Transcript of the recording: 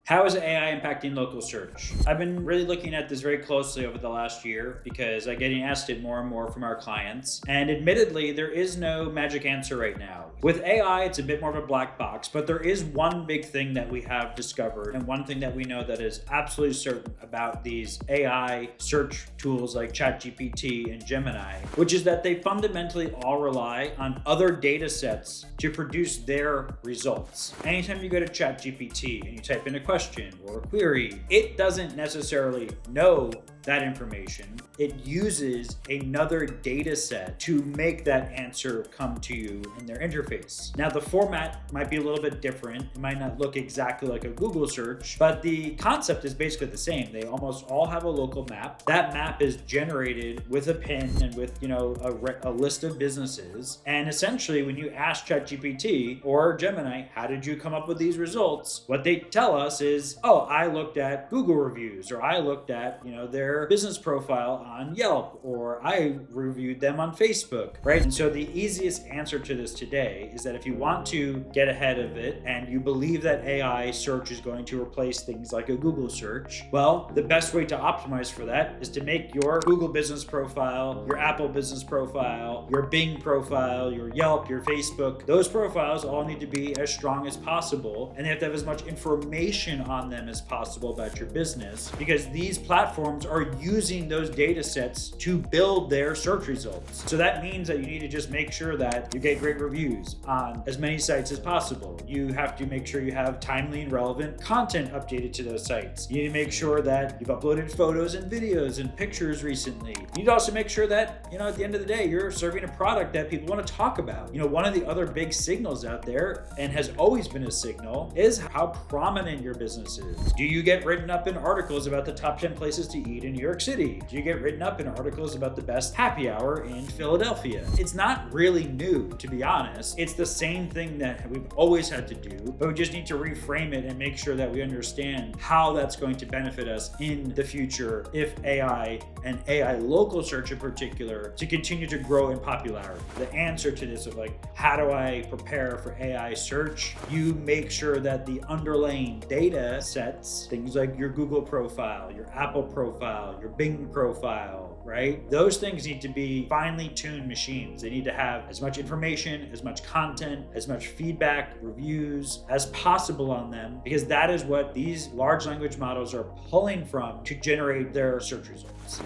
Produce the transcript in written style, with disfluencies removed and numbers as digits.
How is AI impacting local search? I've been really looking at this very closely over the last year because I'm getting asked it more and more from our clients. And admittedly, there is no magic answer right now. With AI, it's a bit more of a black box, but there is one big thing that we have discovered and one thing that we know that is absolutely certain about these AI search tools like ChatGPT and Gemini, which is that they fundamentally all rely on other data sets to produce their results. Anytime you go to ChatGPT and you type in a question or a query, it doesn't necessarily know that information. It uses another data set to make that answer come to you in their interface. Now, the format might be a little bit different. It might not look exactly like a Google search, but the concept is basically the same. They almost all have a local map. That map is generated with a pin and with, a list of businesses. And essentially, when you ask ChatGPT or Gemini, how did you come up with these results? What they tell us is, oh, I looked at Google reviews, or I looked at, their business profile on Yelp, or I reviewed them on Facebook, right? And so the easiest answer to this today is that if you want to get ahead of it and you believe that AI search is going to replace things like a Google search, well, the best way to optimize for that is to make your Google business profile, your Apple business profile, your Bing profile, your Yelp, your Facebook, those profiles all need to be as strong as possible, and they have to have as much information on them as possible about your business, because these platforms are using those data sets to build their search results. So that means that you need to just make sure that you get great reviews on as many sites as possible. You have to make sure you have timely and relevant content updated to those sites. You need to make sure that you've uploaded photos and videos and pictures recently. You need to also make sure that, at the end of the day, you're serving a product that people want to talk about. One of the other big signals out there, and has always been a signal, is how prominent your business is. Do you get written up in articles about the top 10 places to eat in New York City? Do you get written up in articles about the best happy hour in Philadelphia? It's not really new, to be honest. It's the same thing that we've always had to do, but we just need to reframe it and make sure that we understand how that's going to benefit us in the future if AI and AI local search in particular to continue to grow in popularity. The answer to this of how do I prepare for AI search? You make sure that the underlying data sets, things like your Google profile, your Apple profile, your Bing profile, right? Those things need to be finely tuned machines. They need to have as much information, as much content, as much feedback, reviews as possible on them, because that is what these large language models are pulling from to generate their search results.